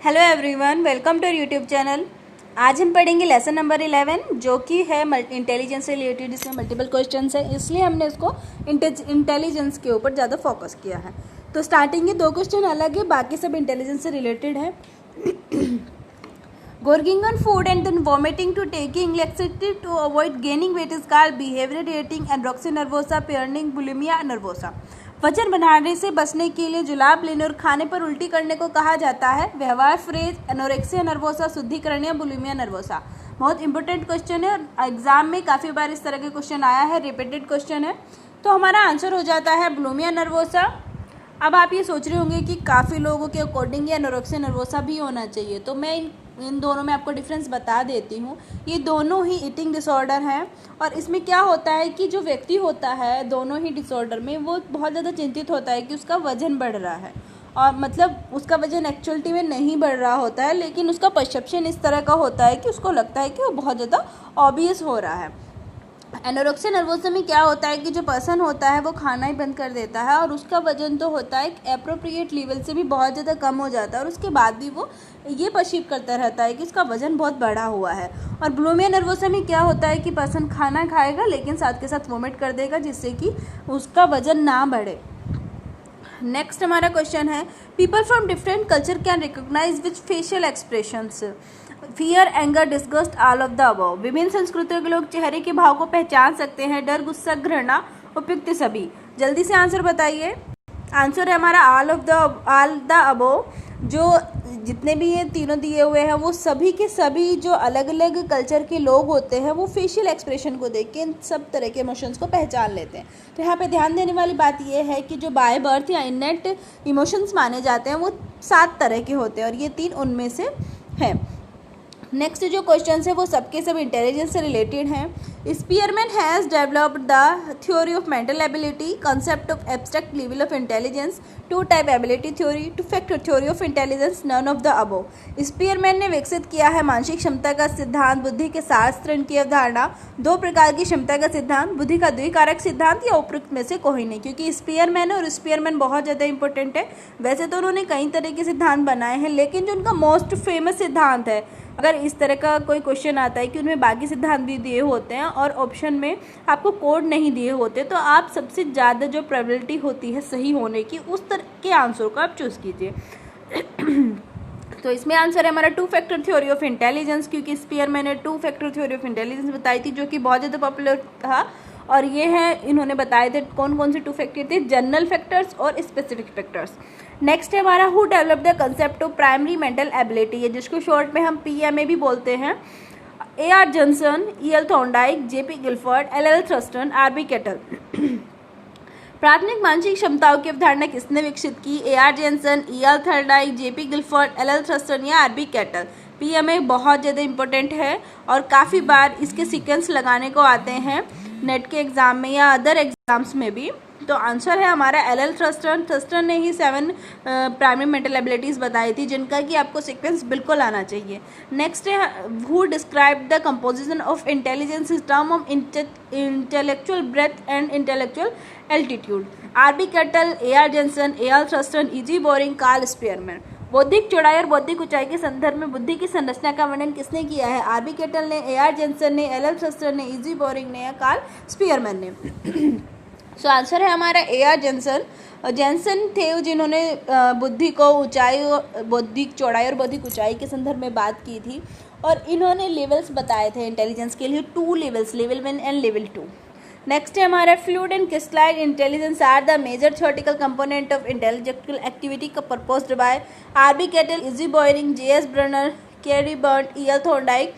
Hello everyone, welcome to YouTube channel. आज हम पढ़ेंगे लेसन नंबर 11 जो कि है इंटेलिजेंस से रिलेटेड, जिसमें मल्टीपल क्वेश्चंस है, इसलिए हमने इसको इंटेलिजेंस के ऊपर ज़्यादा फोकस किया है। तो स्टार्टिंग के 2 क्वेश्चन अलग है, बाकी सब इंटेलिजेंस से रिलेटेड है। Gorging on food and then vomiting to taking laxative to avoid gaining weight is called behavioral eating, anorexia nervosa, pairing bulimia nervosa। वजन बढ़ाने से बचने के लिए जुलाब लेने और खाने पर उल्टी करने को कहा जाता है। व्यवहार फ्रेज एनोरेक्सिया नर्वोसा, शुद्धिकरण या बुलिमिया नर्वोसा। बहुत इंपॉर्टेंट क्वेश्चन है, एग्जाम में काफ़ी बार इस तरह के क्वेश्चन आया है, रिपीटेड क्वेश्चन है। तो हमारा आंसर हो जाता है बुलिमिया नर्वोसा। अब आप ये सोच रहे होंगे कि काफ़ी लोगों के अकॉर्डिंग ये एनोरेक्सिया नर्वोसा भी होना चाहिए, तो मैं इन दोनों में आपको डिफरेंस बता देती हूँ। ये दोनों ही ईटिंग डिसऑर्डर हैं और इसमें क्या होता है कि जो व्यक्ति होता है दोनों ही डिसऑर्डर में, वो बहुत ज़्यादा चिंतित होता है कि उसका वजन बढ़ रहा है, और मतलब उसका वजन एक्चुअलिटी में नहीं बढ़ रहा होता है, लेकिन उसका परसेप्शन इस तरह का होता है कि उसको लगता है कि वो बहुत ज़्यादा ऑबियस हो रहा है। एनोरेक्सिया नर्वोसा में क्या होता है कि जो पर्सन होता है वो खाना ही बंद कर देता है और उसका वजन तो होता है एक एप्रोप्रिएट लेवल से भी बहुत ज़्यादा कम हो जाता है, और उसके बाद भी वो ये परसीव करता रहता है कि उसका वजन बहुत बढ़ा हुआ है। और बुलिमिया नर्वोसा में क्या होता है कि पर्सन खाना खाएगा लेकिन साथ के साथ वोमिट कर देगा, जिससे कि उसका वजन ना बढ़े। नेक्स्ट हमारा क्वेश्चन है, people from different culture can recognise which facial expressions, fear, anger, disgust, all of the above. विभिन्न संस्कृतियों के लोग चेहरे के भाव को पहचान सकते हैं, डर, गुस्सा, घृणा, उपयुक्त सभी। जल्दी से आंसर बताइए। आंसर है हमारा ऑल द अबव। जो जितने भी ये तीनों दिए हुए हैं वो सभी के सभी जो अलग अलग कल्चर के लोग होते हैं वो फेशियल एक्सप्रेशन को देख के इन सब तरह के इमोशंस को पहचान लेते हैं। तो यहाँ पे ध्यान देने वाली बात ये है कि जो बाय बर्थ या इनेट इमोशंस माने जाते हैं वो 7 तरह के होते हैं और ये 3 उनमें से हैं। नेक्स्ट जो क्वेश्चन है वो सबके सब इंटेलिजेंस से रिलेटेड हैं। Spearman has developed the theory of mental ability, concept of abstract level of intelligence, 2 type ability theory, 2 factor theory of intelligence, none of the above. Spearman ने विकसित किया है मानसिक क्षमता का सिद्धांत, बुद्धि के 7 स्तरों की अवधारणा, 2 प्रकार की क्षमता का सिद्धांत, बुद्धि का द्विकारक सिद्धांत, या उपयुक्त में से कोई नहीं, क्योंकि स्पीयरमैन और स्पीयरमैन बहुत ज़्यादा इंपॉर्टेंट है। वैसे तो उन्होंने कई तरह के सिद्धांत बनाए हैं, लेकिन जो उनका मोस्ट फेमस सिद्धांत है, अगर इस तरह का कोई क्वेश्चन आता है कि उनमें बाकी सिद्धांत भी दिए होते हैं और ऑप्शन में आपको कोड नहीं दिए होते, तो आप सबसे ज़्यादा जो प्रोबेबिलिटी होती है सही होने की, उस तरह के आंसर को आप चूज़ कीजिए। तो इसमें आंसर है हमारा 2 फैक्टर थ्योरी ऑफ इंटेलिजेंस, क्योंकि स्पीयरमैन ने 2 फैक्टर थ्योरी ऑफ इंटेलिजेंस बताई थी जो कि बहुत ज़्यादा पॉपुलर था। और ये है, इन्होंने बताए थे कौन कौन से 2 फैक्टर थे, जनरल फैक्टर्स और स्पेसिफिक फैक्टर्स। नेक्स्ट है हमारा who develop the concept of primary mental ability, है जिसको शॉर्ट में हम PMA भी बोलते हैं। AR Johnson, EL Thorndike, JP Guilford, LL Thurstone, RB Cattell. प्राथमिक मानसिक क्षमताओं की अवधारणा किसने विकसित की? AR Johnson, EL Thorndike, JP Guilford, LL Thurstone या RB केटल। PMA बहुत ज़्यादा इंपॉर्टेंट है और काफ़ी बार इसके सीक्वेंस लगाने को आते हैं नेट के एग्ज़ाम में या अदर एग्ज़ाम्स में भी। तो आंसर है हमारा LL थर्स्टन। थर्स्टन ने ही 7 प्राइमरी मेंटल एबिलिटीज़ बताई थी जिनका कि आपको सीक्वेंस बिल्कुल आना चाहिए। नेक्स्ट है who describe the composition of intelligence is term of intellectual breadth and intellectual altitude. RB Cattell, AR Johnson, AL Thurstone, E.G. Boring, Carl Spearman. बौद्धिक चौड़ाई और बौद्धिक ऊंचाई के संदर्भ में बुद्धि की संरचना का वर्णन किसने किया है? RB केटल ने, AR जॉनसन ने, LL थर्स्टन ने, E.G. बोरिंग ने या कार्ल स्पीयरमैन ने। सो आंसर है हमारा AR जॉनसन। जॉनसन थे जिन्होंने बुद्धि को ऊंचाई, बौद्धिक चौड़ाई और बौद्धिक ऊंचाई के संदर्भ में बात की थी, और इन्होंने लेवल्स बताए थे इंटेलिजेंस के लिए, 2 levels, level 1 and level 2। Next है हमारा fluid and crystalline intelligence are the major theoretical component of intellectual activity का proposed by RB Cattell, E.G. Boring, J.S. Bruner, Kerry Burt, E.L. Thorndike.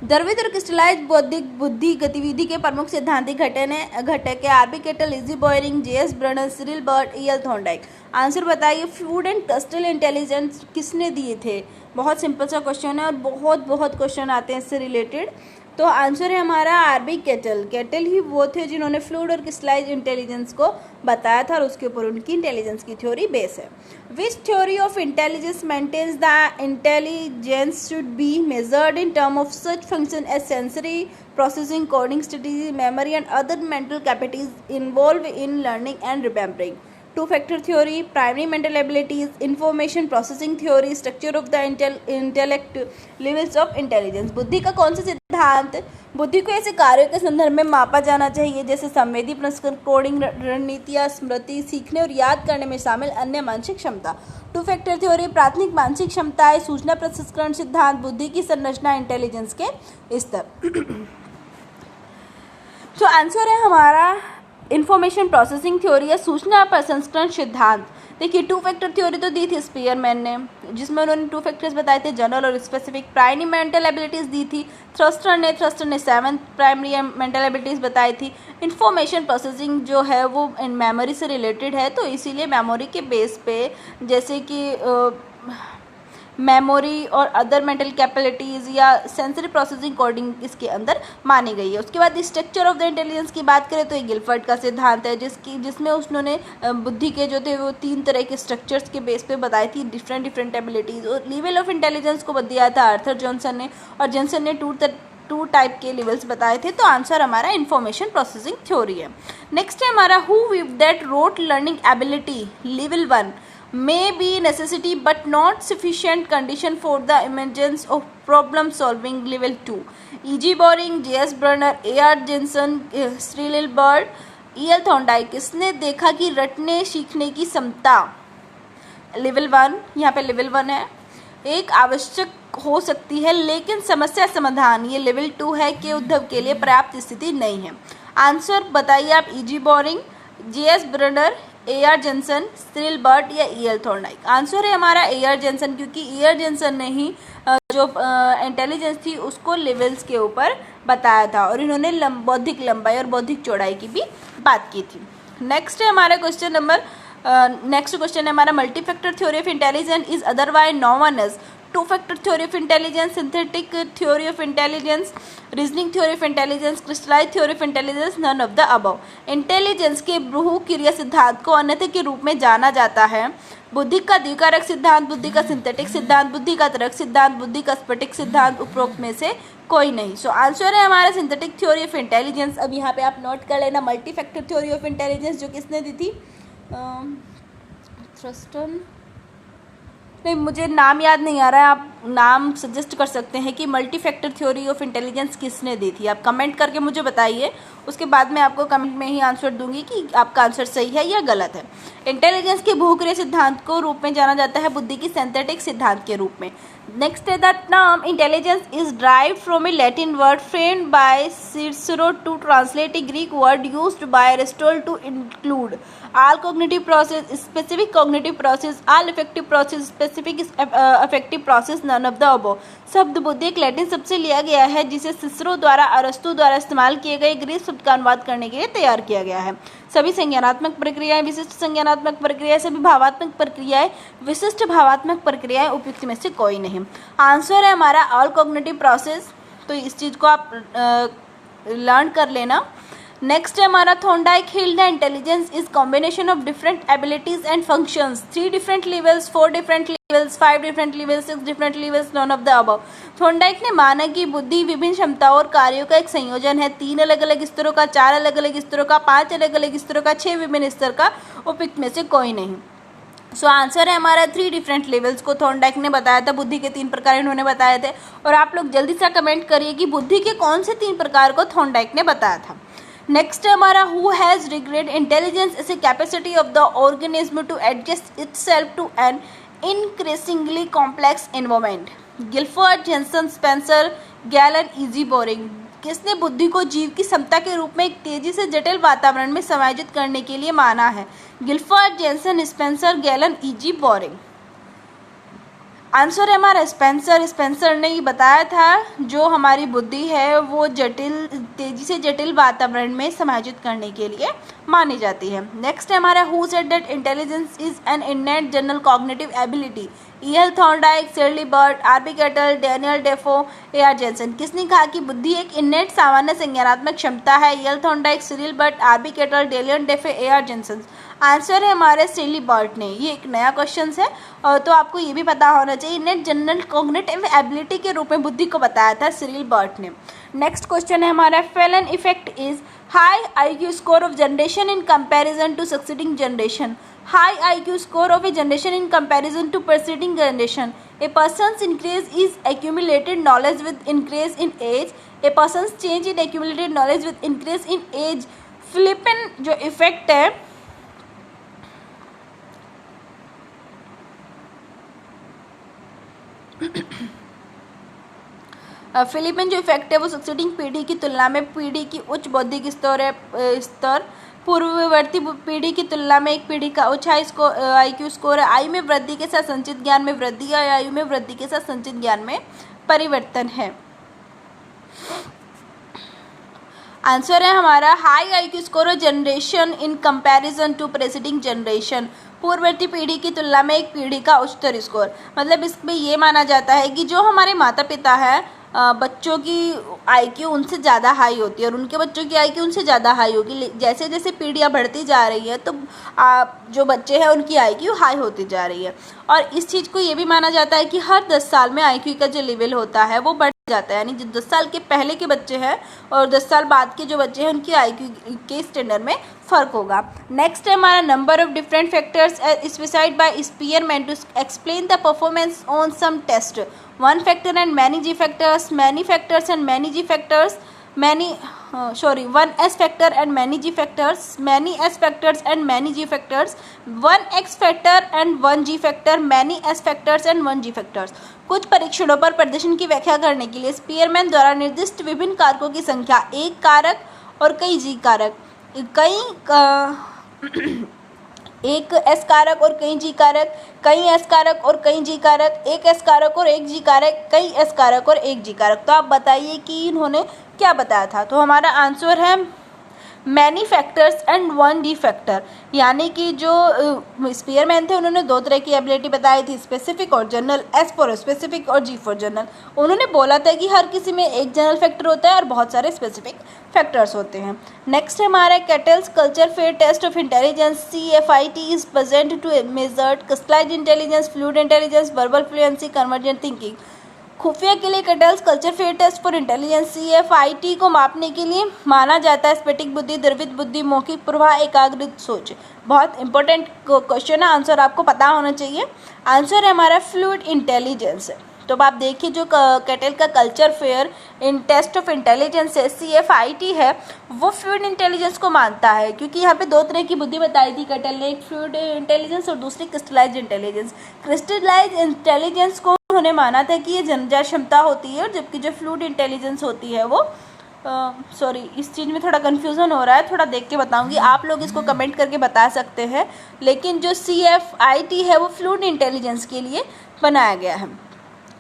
द्रवित और crystallise बौद्धिक बुद्धि गतिविधि के प्रमुख सिद्धांतिक घटक है RB Cattell, E.G. Boring, J.S. Bruner, Cyril Burt, E.L. Thorndike. Answer बताइए, फ्लूइड एंड क्रिस्टल इंटेलिजेंस किसने दिए थे? बहुत सिंपल सा क्वेश्चन है और बहुत क्वेश्चन आते हैं इससे रिलेटेड। तो आंसर है हमारा RB केटल। केटल ही वो थे जिन्होंने फ्लूइड और क्रिस्टलाइज इंटेलिजेंस को बताया था और उसके ऊपर उनकी इंटेलिजेंस की थ्योरी बेस है। Which theory of intelligence maintains the intelligence should be measured in term of such function as sensory processing, coding strategy, memory and other mental capacities involve in learning and remembering. Two factor theory, primary mental abilities, information processing theory, structure of the intellect, levels of intelligence. बुद्धि का कौन सा सिद्धांत बुद्धि को ऐसे कार्यों के संदर्भ में मापा जाना चाहिए जैसे संवेदी प्रसंस्करण, कोडिंग, रणनीतियाँ, स्मृति, सीखने और याद करने में शामिल अन्य मानसिक क्षमता। टू फैक्टर थ्योरी, प्राथमिक मानसिक क्षमताएं, सूचना प्रसंस्करण सिद्धांत, बुद्धि की संरचना, इंटेलिजेंस के स्तर। तो आंसर है हमारा इंफॉर्मेशन प्रोसेसिंग थ्योरी या सूचना प्रसंस्करण सिद्धांत। देखिए टू फैक्टर थ्योरी तो दी थी स्पीयरमैन ने, जिसमें उन्होंने टू फैक्टर्स बताए थे, जनरल और स्पेसिफिक। प्राइमरी मेंटल एबिलिटीज दी थी थ्रस्टर ने 7 प्राइमरी मेंटल एबिलिटीज बताई थी। इंफॉर्मेशन प्रोसेसिंग जो है वो मेमोरी से रिलेटेड है, तो इसीलिए मेमोरी के बेस पे जैसे कि मेमोरी और अदर मेंटल कैपेबिलिटीज़ या सेंसरी प्रोसेसिंग कोडिंग इसके अंदर मानी गई है। उसके बाद स्ट्रक्चर ऑफ द इंटेलिजेंस की बात करें तो ये गिलफर्ड का सिद्धांत है, जिसमें उन्होंने बुद्धि के जो थे वो 3 तरह के स्ट्रक्चर्स के बेस पे बताई थी डिफरेंट एबिलिटीज़। और लेवल ऑफ इंटेलिजेंस को दिया था आर्थर जॉनसन ने, और जॉनसन ने 2 टाइप के लेवल्स बताए थे। तो आंसर हमारा इंफॉर्मेशन प्रोसेसिंग थ्योरी है। नेक्स्ट है हमारा who view that rote learning ability level 1 may be necessity but not sufficient condition for the emergence of problem solving level 2. E.G. Boring, J.S. Brunner, A.R. Jensen, Cyril Bird, E.L. Thorndike किसने देखा कि रटने सीखने की क्षमता level 1, यहाँ पे level 1 है, एक आवश्यक हो सकती है लेकिन समस्या समाधान ये लेवल 2 है के उद्भव के लिए पर्याप्त स्थिति नहीं है। आंसर बताइए आप, E.G. Boring, J.S. Bruner, A.R. Jensen, Cyril Burt या E.L. थॉर्नडाइक। आंसर है हमारा A.R. जेनसन, क्योंकि E.R. जेनसन ने ही जो इंटेलिजेंस थी उसको लेवल्स के ऊपर बताया था, और इन्होंने बौद्धिक लंबाई और बौद्धिक चौड़ाई की भी बात की थी। नेक्स्ट है हमारा नेक्स्ट क्वेश्चन है हमारा multi factor theory of intelligence is otherwise known as two factor theory of intelligence, synthetic theory of intelligence, reasoning theory of intelligence, crystallize theory of intelligence, none of the above. Intelligence के बहु क्रिया सिद्धांत को अन्यथा के रूप में जाना जाता है। बुद्धि का द्विकारक सिद्धांत, बुद्धि का सिंथेटिक सिद्धांत, बुद्धि का तर्क सिद्धांत, बुद्धि का स्फटिक सिद्धांत, उपरोक्त में से कोई नहीं। सो आंसर है हमारा सिंथेटिक थ्योरी ऑफ इंटेलिजेंस। अब यहाँ पे आप नोट कर लेना multi factor theory of intelligence जो किसने दी थी, थ्रस्टन, नहीं मुझे नाम याद नहीं आ रहा है, आप नाम सजेस्ट कर सकते हैं कि multi factor theory of intelligence किसने दी थी। आप कमेंट करके मुझे बताइए, उसके बाद मैं आपको कमेंट में ही आंसर दूंगी कि आपका आंसर सही है या गलत है। इंटेलिजेंस के बहुक्रिया सिद्धांत को रूप में जाना जाता है बुद्धि की सिंथेटिक सिद्धांत के रूप में। नेक्स्ट है the term intelligence is derived from a Latin word framed by Cicero to translate a Greek word used by Aristotle to include all cognitive process, specific cognitive process, all affective process, specific affective process, none of the above। शब्द बुद्धि एक Latin शब्द से लिया गया है जिसे Cicero द्वारा अरस्तु द्वारा इस्तेमाल किए गए ग्रीक शब्द का अनुवाद करने के लिए तैयार किया गया है। सभी संज्ञानात्मक प्रक्रियाएं विशिष्ट संज्ञानात्मक प्रक्रियाएं, सभी भावात्मक प्रक्रियाएं विशिष्ट भावात्मक प्रक्रियाएं, उपयुक्त में से कोई नहीं। आंसर है हमारा ऑल कॉग्निटिव प्रोसेस। तो इस चीज़ को आप लर्न कर लेना। नेक्स्ट है हमारा Thorndike hill the intelligence is combination of different abilities and functions, 3 different levels, 4 different levels, 5 different levels, 6 different levels, none of the above. Thorndike ने माना कि बुद्धि विभिन्न क्षमताओं और कार्यों का एक संयोजन है, 3 अलग अलग स्तरों का, 4 अलग अलग स्तरों का, 5 अलग अलग स्तरों का, 6 विभिन्न स्तर का, उपयुक्त में से कोई नहीं। सो आंसर है हमारा 3 डिफरेंट लेवल्स को थॉर्नडाइक ने बताया था। बुद्धि के 3 प्रकार इन्होंने बताए थे, और आप लोग जल्दी से कमेंट करिए कि बुद्धि के कौन से 3 प्रकार को थॉर्नडाइक ने बताया था। नेक्स्ट है हमारा who has regarded intelligence is a capacity of the organism to adjust itself to an increasingly complex environment. Guilford, Jensen, Spencer, Galton, E.G. Boring. किसने बुद्धि को जीव की क्षमता के रूप में एक तेजी से जटिल वातावरण में समायोजित करने के लिए माना है? Guilford, Jensen, Spencer, Galton, E.G. Boring. Answer है हमारा स्पेंसर। स्पेंसर ने ही बताया था जो हमारी बुद्धि है वो तेजी से जटिल वातावरण में समायोजित करने के लिए मानी जाती है। नेक्स्ट है हमारा who said that intelligence is an innate general cognitive ability? E.L. Thorndike, Cyril Burt, R.B. Cattell, Daniel Defoe, A.R. Jensen. किसने कहा कि बुद्धि एक इननेट सामान्य संज्ञानात्मक क्षमता है? E.L. Thorndike, Cyril Burt, R.B. Cattell, Daniel Defoe, A.R. Jensen. Answer है हमारे सिरली बर्ड ने। ये एक नया क्वेश्चन है, और तो आपको ये भी पता होना चाहिए इननेट जनरल कॉग्निटिव एबिलिटी के रूप में बुद्धि को बताया था सिरिल बर्ड ने। नेक्स्ट क्वेश्चन है हमारा Flynn effect is high IQ score of generation in comparison to succeeding generation. high IQ score of a generation in comparison to preceding generation. A person's increase is accumulated knowledge with increase in age. A person's change in accumulated knowledge with increase in age. फ्लिपन जो effect है Philippine जो effect है वो succeeding पीढ़ी की तुलना में पीढ़ी की उच्च बौद्धिक स्तर पूर्ववर्ती पीढ़ी की तुलना में एक पीढ़ी का उच्च IQ स्कोर है। आयु में वृद्धि के साथ संचित ज्ञान में वृद्धि या आयु में वृद्धि के साथ संचित ज्ञान में परिवर्तन है। आंसर है हमारा high IQ score generation in comparison to preceding generation, पूर्ववर्ती पीढ़ी की तुलना में एक पीढ़ी का उच्चतर स्कोर। मतलब इसमें ये माना जाता है कि जो हमारे माता पिता हैं बच्चों की IQ उनसे ज़्यादा हाई होती है और उनके बच्चों की IQ उनसे ज़्यादा हाई होगी। जैसे जैसे पीढ़ियाँ बढ़ती जा रही है तो जो बच्चे हैं उनकी IQ हाई होती जा रही है। और इस चीज़ को ये भी माना जाता है कि हर 10 साल में IQ का जो लेवल होता है वो बढ़ जाता है, यानी जो 10 साल के पहले के बच्चे हैं और 10 साल बाद के जो बच्चे हैं उनकी IQ के स्टैंडर्ड में फ़र्क होगा। नेक्स्ट है हमारा number of different factors specified by Spearman to explain the performance on some test. One factor and many G factors, many factors and many G factors, one S factor and many G factors, many S factors and many G factors, one X factor and one G factor, many S factors and one G factors. कुछ परीक्षणों पर प्रदर्शन की व्याख्या करने के लिए Spearman द्वारा निर्दिष्ट विभिन्न कारकों की संख्या, एक कारक और कई जी कारक, एक एस कारक और कई जी कारक, कई एस कारक और कई जी कारक, एक एस कारक और एक जी कारक, कई एस कारक और एक जी कारक। तो आप बताइए कि इन्होंने क्या बताया था। तो हमारा आंसर है many factors and one D factor, यानी कि जो स्पीयरमैन थे उन्होंने दो तरह की एबिलिटी बताई थी, स्पेसिफिक और जनरल, एस फॉर स्पेसिफिक और जी फॉर जनरल। उन्होंने बोला था कि हर किसी में एक जनरल फैक्टर होता है और बहुत सारे स्पेसिफिक फैक्टर्स होते हैं। नेक्स्ट है हमारा Cattell's culture fair test of intelligence CFIT is present to measured crystallized intelligence, fluid intelligence, verbal fluency, convergent thinking. खुफिया के लिए Cattell's culture fair test for intelligence CFIT को मापने के लिए माना जाता है स्फटिक बुद्धि, द्रवित बुद्धि, मौखिक प्रवाह, एकाग्रित सोच। बहुत इंपॉर्टेंट क्वेश्चन है, आंसर आपको पता होना चाहिए। आंसर है हमारा फ्लूइड इंटेलिजेंस। तो अब आप देखिए जो कैटल का culture fair in test of intelligence है CFIT है वो फ्लूइड इंटेलिजेंस को मानता है, क्योंकि यहाँ पे दो तरह की बुद्धि बताई थी कैटल ने, एक फ्लूइड इंटेलिजेंस और दूसरी क्रिस्टलाइज्ड इंटेलिजेंस। क्रिस्टलाइज्ड इंटेलिजेंस को उन्होंने माना था कि ये जनजात क्षमता होती है, और जबकि जो फ्लूइड इंटेलिजेंस होती है वो इस चीज़ में थोड़ा कन्फ्यूज़न हो रहा है, थोड़ा देख के बताऊंगी, आप लोग इसको कमेंट करके बता सकते हैं। लेकिन जो CFIT है वो फ्लूइड इंटेलिजेंस के लिए बनाया गया है।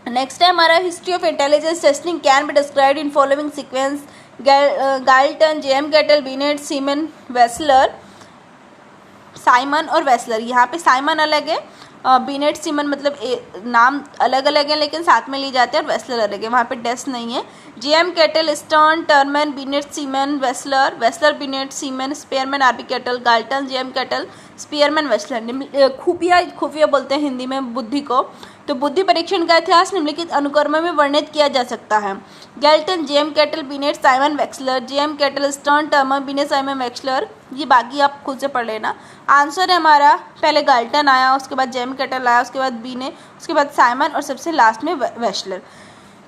नेक्स्ट है हमारा history of intelligence testing can be described in following sequence. Galton, JM Cattell, Binet, Simon, Wechsler, Simon और वेसलर। यहाँ पे साइमन अलग है, बिनेट, सीमन मतलब नाम अलग अलग है लेकिन साथ में ली जाते हैं, और वेसलर अलग है, वहाँ पे डेस नहीं है। JM Cattell, Stern, Terman, Binet, Simon, Wechsler, Wechsler, Binet, Simon, Spearman, RB Cattell, Galton, JM Cattell, Spearman, Wechsler. खुफिया बोलते हैं हिंदी में बुद्धि को। तो बुद्धि परीक्षण का इतिहास निम्नलिखित अनुक्रम में वर्णित किया जा सकता है। Galton, JM Cattell, Binet, Simon, Wechsler, JM Cattell, Stern, Terman, Binet, Simon, Wechsler. ये बाकी आप खुद से पढ़ लेना। आंसर है हमारा पहले गाल्टन आया, उसके बाद JM कैटल आया, उसके बाद बिने, उसके बाद साइमन और सबसे लास्ट में वेक्सलर।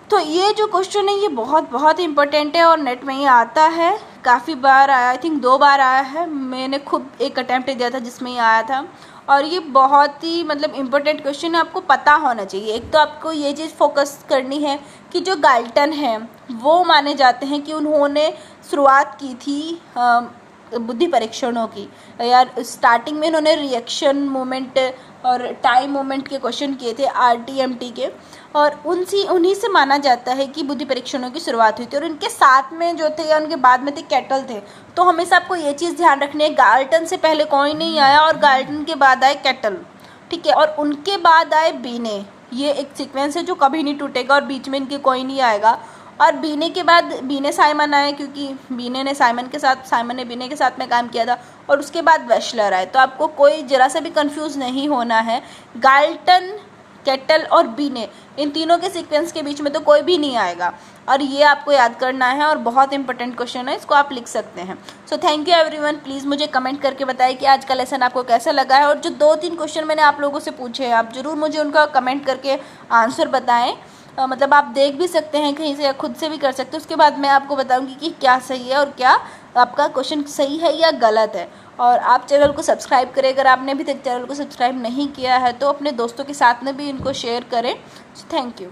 तो ये जो क्वेश्चन है ये बहुत बहुत इंपॉर्टेंट है और नेट में ये आता है, काफ़ी बार आया, आई थिंक 2 बार आया है। मैंने खुद एक अटैम्प्ट दिया था जिसमें ये आया था, और ये बहुत ही मतलब इम्पोर्टेंट क्वेश्चन है, आपको पता होना चाहिए। एक तो आपको ये चीज़ फोकस करनी है कि जो गाल्टन है वो माने जाते हैं कि उन्होंने शुरुआत की थी बुद्धि परीक्षणों की। यार स्टार्टिंग में इन्होंने रिएक्शन मोमेंट और टाइम मोमेंट के क्वेश्चन किए थे RTMT के, और उन्हीं से माना जाता है कि बुद्धि परीक्षणों की शुरुआत हुई थी। और उनके साथ में जो थे या उनके बाद में थे कैटल थे। तो हमेशा आपको ये चीज़ ध्यान रखनी है, गाल्टन से पहले कोई नहीं आया और गाल्टन के बाद आए कैटल, ठीक है, और उनके बाद आए बीने। ये एक सीक्वेंस है जो कभी नहीं टूटेगा और बीच में इनके कोई नहीं आएगा। और बीने के बाद बीने साइमन आए, क्योंकि बीने ने साइमन के साथ, साइमन ने बीने के साथ में काम किया था, और उसके बाद वेस्लर आए। तो आपको कोई जरा सा भी कंफ्यूज नहीं होना है। गाल्टन केटल और बीने, इन तीनों के सीक्वेंस के बीच में तो कोई भी नहीं आएगा, और ये आपको याद करना है और बहुत इंपॉर्टेंट क्वेश्चन है, इसको आप लिख सकते हैं। So thank you everyone. Please मुझे कमेंट करके बताइए कि आज का लेसन आपको कैसा लगा है, और जो 2-3 क्वेश्चन मैंने आप लोगों से पूछे हैं, आप ज़रूर मुझे उनका कमेंट करके आंसर बताएं। मतलब आप देख भी सकते हैं कहीं से या खुद से भी कर सकते हैं, उसके बाद मैं आपको बताऊंगी कि क्या सही है और क्या आपका क्वेश्चन सही है या गलत है। और आप चैनल को सब्सक्राइब करें, अगर आपने अभी तक चैनल को सब्सक्राइब नहीं किया है तो अपने दोस्तों के साथ में भी इनको शेयर करें। Thank you.